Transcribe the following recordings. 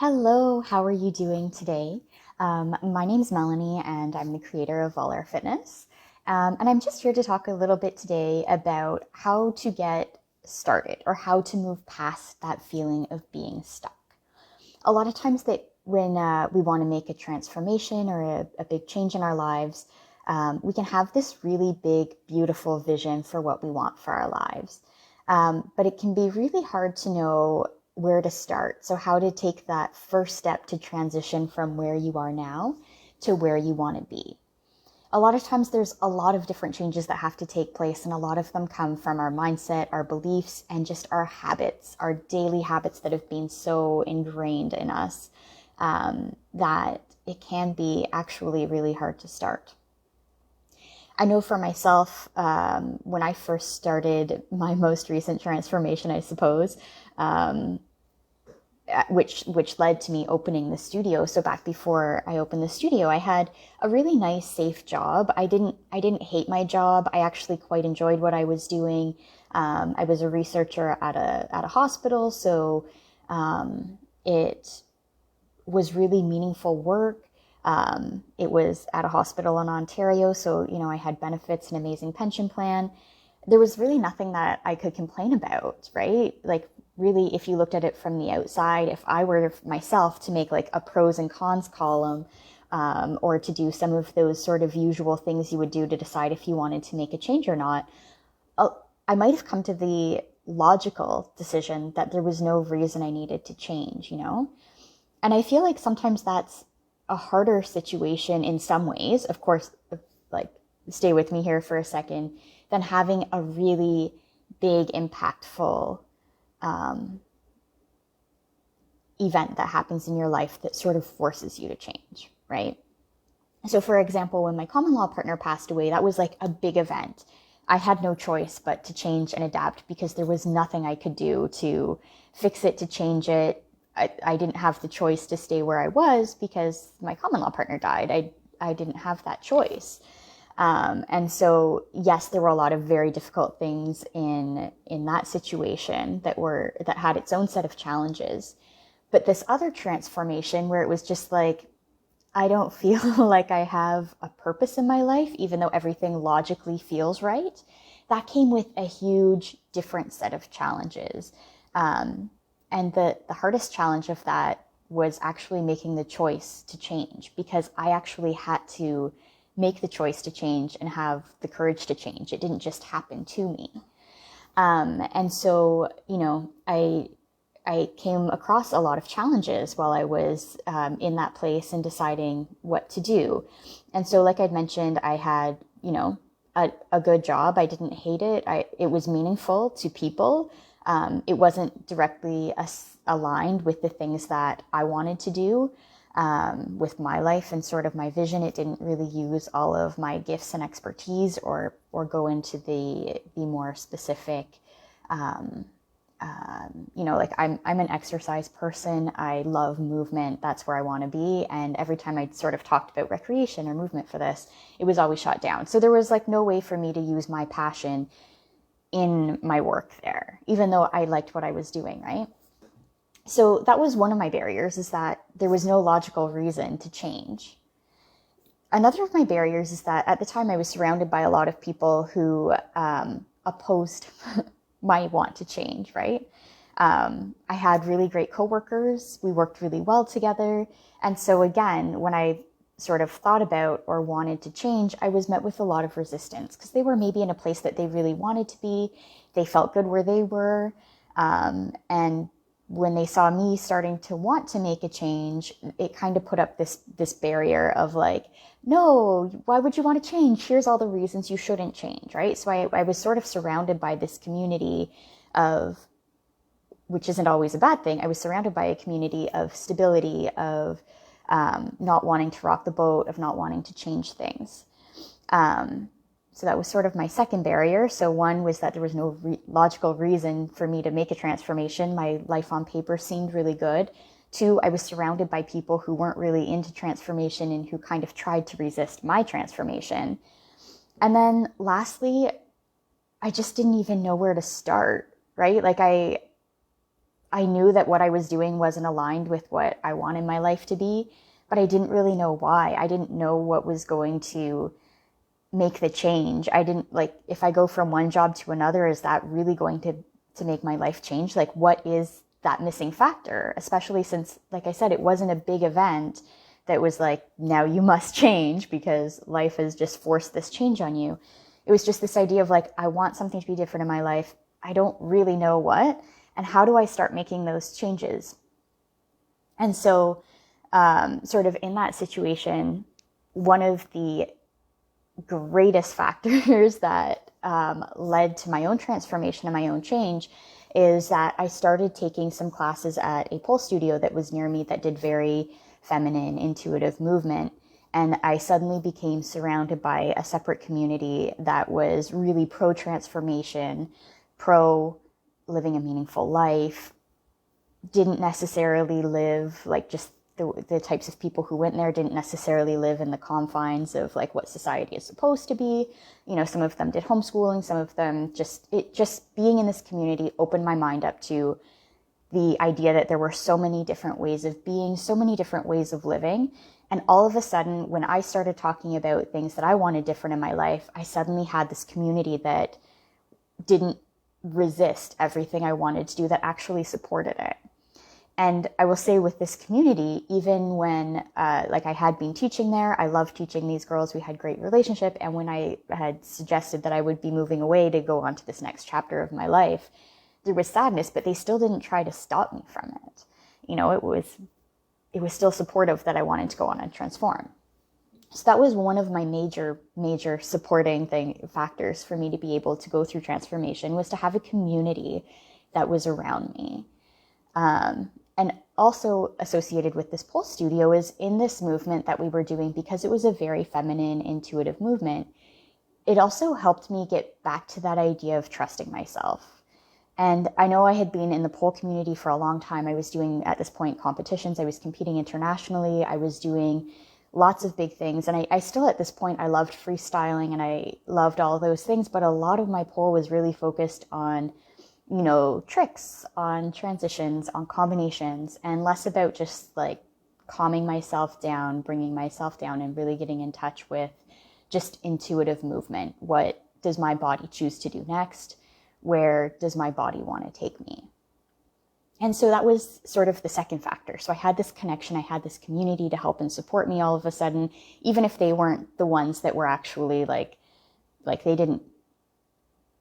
Hello, how are you doing today? My name's Melanie and I'm the creator of Volair Fitness. And I'm just here to talk a little bit today about how to get started or how to move past that feeling of being stuck. A lot of times that when we want to make a transformation or a big change in our lives, we can have this really big, beautiful vision for what we want for our lives. But it can be really hard to know where to start. So how to take that first step to transition from where you are now to where you want to be. A lot of times there's a lot of different changes that have to take place, and a lot of them come from our mindset, our beliefs, and just our habits, our daily habits that have been so ingrained in us that it can be actually really hard to start. I know for myself, when I first started my most recent transformation, I suppose, which led to me opening the studio. So back before I opened the studio, I had a really nice, safe job. I didn't hate my job. I actually quite enjoyed what I was doing. I was a researcher at a hospital, so it was really meaningful work. It was at a hospital in Ontario, so I had benefits, an amazing pension plan. There was really nothing that I could complain about, right? Like, really, if you looked at it from the outside, if I were myself to make like a pros and cons column, or to do some of those sort of usual things you would do to decide if you wanted to make a change or not, I might have come to the logical decision that there was no reason I needed to change, And I feel like sometimes that's a harder situation in some ways, of course, like, stay with me here for a second, than having a really big, impactful event that happens in your life that sort of forces you to change, right? So for example, when my common law partner passed away, that was like a big event. I had no choice but to change and adapt because there was nothing I could do to fix it, to change it. I didn't have the choice to stay where I was because my common law partner died. I didn't have that choice. And so, yes, there were a lot of very difficult things in that situation that had its own set of challenges. But this other transformation where it was just like, I don't feel like I have a purpose in my life, even though everything logically feels right, that came with a huge different set of challenges. And the hardest challenge of that was actually making the choice to change, because I actually had to make the choice to change and have the courage to change. It didn't just happen to me. And so, I came across a lot of challenges while I was in that place and deciding what to do. And so, like I'd mentioned, I had, a good job. I didn't hate it. It was meaningful to people. It wasn't directly aligned with the things that I wanted to do with my life and sort of my vision. It didn't really use all of my gifts and expertise or go into the more specific, like I'm an exercise person. I love movement. That's where I want to be. And every time I sort of talked about recreation or movement for this, it was always shot down. So there was like no way for me to use my passion in my work there, even though I liked what I was doing, right? So that was one of my barriers, is that there was no logical reason to change. Another of my barriers is that at the time I was surrounded by a lot of people who opposed my want to change, right? I had really great coworkers. We worked really well together. And so again, when I sort of thought about or wanted to change, I was met with a lot of resistance because they were maybe in a place that they really wanted to be. They felt good where they were. And when they saw me starting to want to make a change, it kind of put up this barrier of like, no, why would you want to change? Here's all the reasons you shouldn't change, right? So I was sort of surrounded by this community of, which isn't always a bad thing. I was surrounded by a community of stability, of not wanting to rock the boat, of not wanting to change things. So that was sort of my second barrier. So one was that there was no logical reason for me to make a transformation. My life on paper seemed really good. Two, I was surrounded by people who weren't really into transformation and who kind of tried to resist my transformation. And then lastly, I just didn't even know where to start, right? Like I I knew that what I was doing wasn't aligned with what I wanted my life to be, but I didn't really know why. I didn't know what was going to make the change. I didn't, like, if I go from one job to another, is that really going to make my life change? Like, what is that missing factor? Especially since, like I said, it wasn't a big event that was like, now you must change because life has just forced this change on you. It was just this idea of like, I want something to be different in my life. I don't really know what, and how do I start making those changes? And so, sort of in that situation, one of the greatest factors that led to my own transformation and my own change is that I started taking some classes at a pole studio that was near me that did very feminine, intuitive movement. And I suddenly became surrounded by a separate community that was really pro-transformation, pro-living a meaningful life, didn't necessarily live like just the types of people who went there didn't necessarily live in the confines of like what society is supposed to be. You know, some of them did homeschooling, some of them just being in this community opened my mind up to the idea that there were so many different ways of being, so many different ways of living. And all of a sudden, when I started talking about things that I wanted different in my life, I suddenly had this community that didn't resist everything I wanted to do, that actually supported it. And I will say with this community, even when like I had been teaching there, I loved teaching these girls, we had great relationship. And when I had suggested that I would be moving away to go on to this next chapter of my life, there was sadness, but they still didn't try to stop me from it. You know, it was still supportive that I wanted to go on and transform. So that was one of my major supporting factors for me to be able to go through transformation, was to have a community that was around me. And also associated with this pole studio is in this movement that we were doing, because it was a very feminine, intuitive movement, it also helped me get back to that idea of trusting myself. And I know I had been in the pole community for a long time. I was doing, at this point, competitions. I was competing internationally. I was doing lots of big things. And I still, at this point, I loved freestyling and I loved all those things. But a lot of my pole was really focused on, you know, tricks, on transitions, on combinations, and less about just like calming myself down, bringing myself down, and really getting in touch with just intuitive movement. What does my body choose to do next? Where does my body want to take me? And so that was sort of the second factor. So I had this connection, I had this community to help and support me all of a sudden, even if they weren't the ones that were actually like they didn't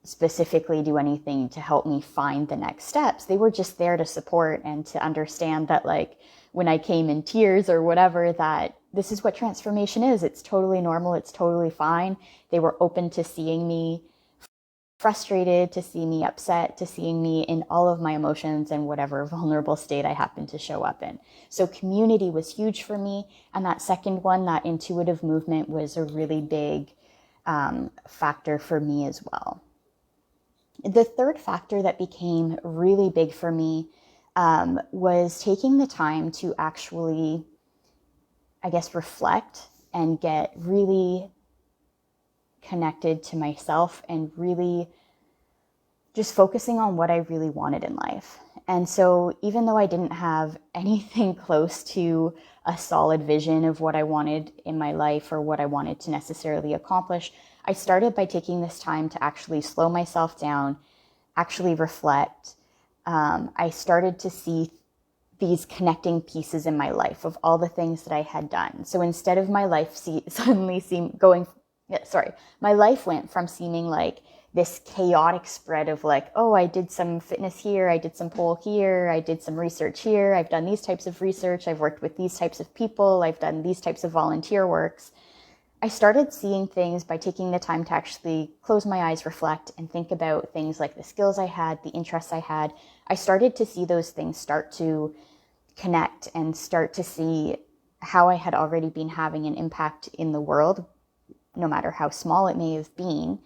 specifically do anything to help me find the next steps. They were just there to support and to understand that, like, when I came in tears or whatever, that this is what transformation is. It's totally normal. It's totally fine. They were open to seeing me frustrated, to see me upset, to seeing me in all of my emotions and whatever vulnerable state I happened to show up in. So community was huge for me. And that second one, that intuitive movement, was a really big factor for me as well. The third factor that became really big for me was taking the time to actually, I guess, reflect and get really connected to myself and really just focusing on what I really wanted in life. And so even though I didn't have anything close to a solid vision of what I wanted in my life or what I wanted to necessarily accomplish, I started by taking this time to actually slow myself down, actually reflect. I started to see these connecting pieces in my life of all the things that I had done. So instead of my life my life went from seeming like this chaotic spread of like, oh, I did some fitness here, I did some pole here, I did some research here, I've done these types of research, I've worked with these types of people, I've done these types of volunteer works. I started seeing things by taking the time to actually close my eyes, reflect, and think about things like the skills I had, the interests I had. I started to see those things start to connect and start to see how I had already been having an impact in the world, no matter how small it may have been,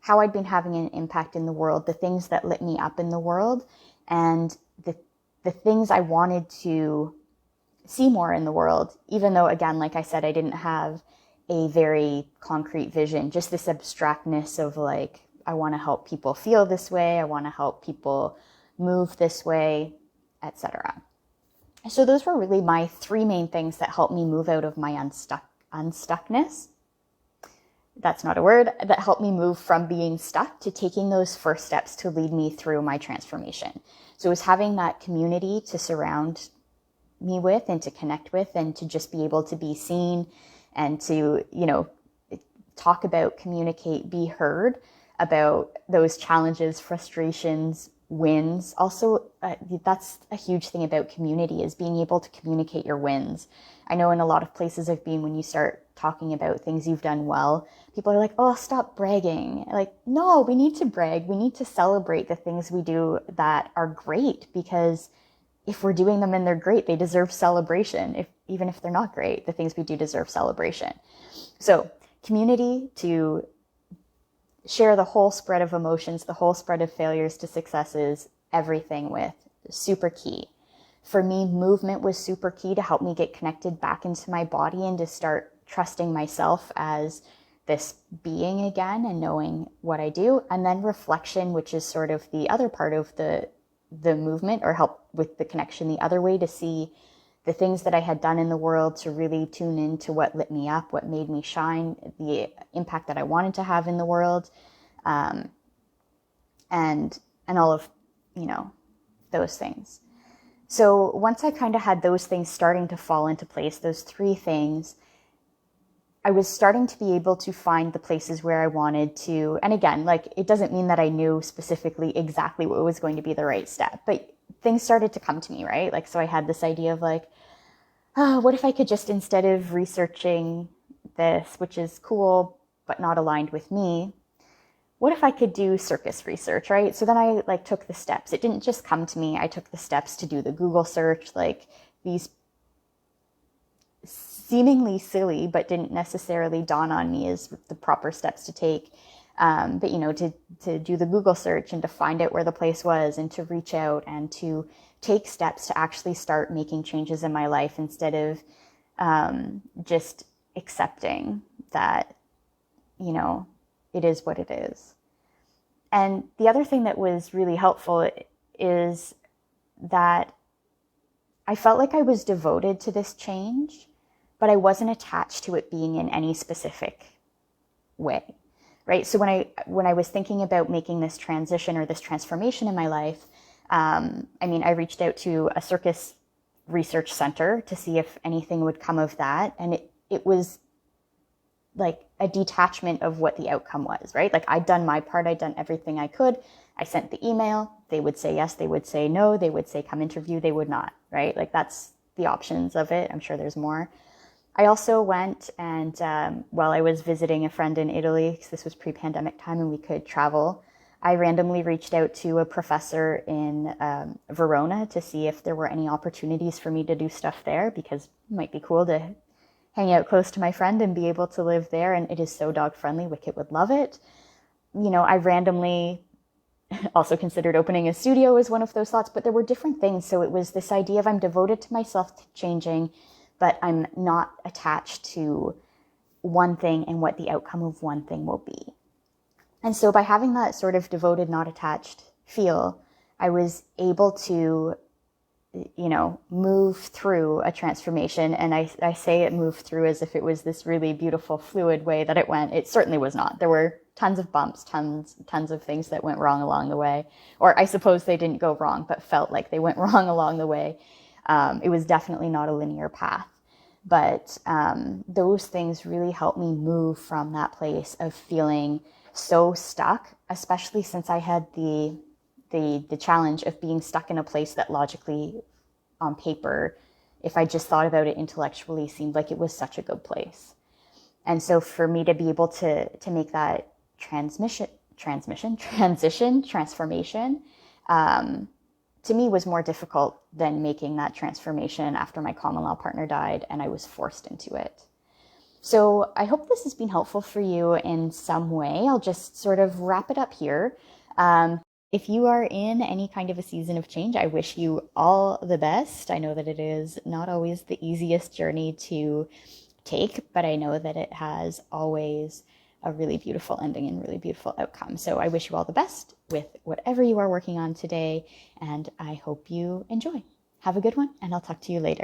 how I'd been having an impact in the world, the things that lit me up in the world, and the things I wanted to see more in the world, even though, again, like I said, I didn't have a very concrete vision, just this abstractness of like, I want to help people feel this way, I want to help people move this way. etc. So those were really my three main things that helped me move out of my unstuckness. That's not a word. That helped me move from being stuck to taking those first steps to lead me through my transformation. So it was having that community to surround me with and to connect with, and to just be able to be seen and to, talk about, communicate, be heard about those challenges, frustrations, wins. Also, that's a huge thing about community, is being able to communicate your wins. I know in a lot of places I've been, when you start talking about things you've done well, people are like, oh, stop bragging. Like, no, we need to brag. We need to celebrate the things we do that are great, because if we're doing them and they're great, they deserve celebration. Even if they're not great, the things we do deserve celebration. So community, to share the whole spread of emotions, the whole spread of failures to successes, everything with, super key. For me, movement was super key to help me get connected back into my body and to start trusting myself as this being again and knowing what I do. And then reflection, which is sort of the other part of the movement, or help with the connection the other way, to see the things that I had done in the world, to really tune into what lit me up, what made me shine, the impact that I wanted to have in the world, and all of, those things. So once I kind of had those things starting to fall into place, those three things, I was starting to be able to find the places where I wanted to. And again, it doesn't mean that I knew specifically exactly what was going to be the right step, but things started to come to me, right? So I had this idea of what if I could just, instead of researching this, which is cool, but not aligned with me, what if I could do circus research, right? So then I took the steps. It didn't just come to me. I took the steps to do the Google search, these seemingly silly, but didn't necessarily dawn on me as the proper steps to take. But to do the Google search and to find out where the place was, and to reach out and to take steps to actually start making changes in my life, instead of just accepting that, it is what it is. And the other thing that was really helpful is that I felt like I was devoted to this change, but I wasn't attached to it being in any specific way, right? So when I was thinking about making this transition or this transformation in my life, I reached out to a circus research center to see if anything would come of that. And it was a detachment of what the outcome was, right? I'd done my part. I'd done everything I could. I sent the email. They would say yes. They would say no. They would say come interview. They would not, right? That's the options of it. I'm sure there's more. I also went and while I was visiting a friend in Italy, because this was pre-pandemic time and we could travel, I randomly reached out to a professor in Verona to see if there were any opportunities for me to do stuff there, because it might be cool to hang out close to my friend and be able to live there. And it is so dog friendly. Wicket would love it. I randomly also considered opening a studio as one of those thoughts, but there were different things. So it was this idea of I'm devoted to myself to changing, but I'm not attached to one thing and what the outcome of one thing will be. And so by having that sort of devoted, not attached feel, I was able to, move through a transformation. And I say it moved through as if it was this really beautiful, fluid way that it went. It certainly was not. There were tons of bumps, tons of things that went wrong along the way. Or I suppose they didn't go wrong, but felt like they went wrong along the way. It was definitely not a linear path. But those things really helped me move from that place of feeling so stuck, especially since I had the challenge of being stuck in a place that logically, on paper, if I just thought about it intellectually, seemed like it was such a good place. And so for me to be able to make that transformation, to me was more difficult than making that transformation after my common law partner died and I was forced into it. So I hope this has been helpful for you in some way. I'll just sort of wrap it up here. If you are in any kind of a season of change, I wish you all the best. I know that it is not always the easiest journey to take, but I know that it has always a really beautiful ending and really beautiful outcome. So I wish you all the best with whatever you are working on today, and I hope you enjoy. Have a good one, and I'll talk to you later.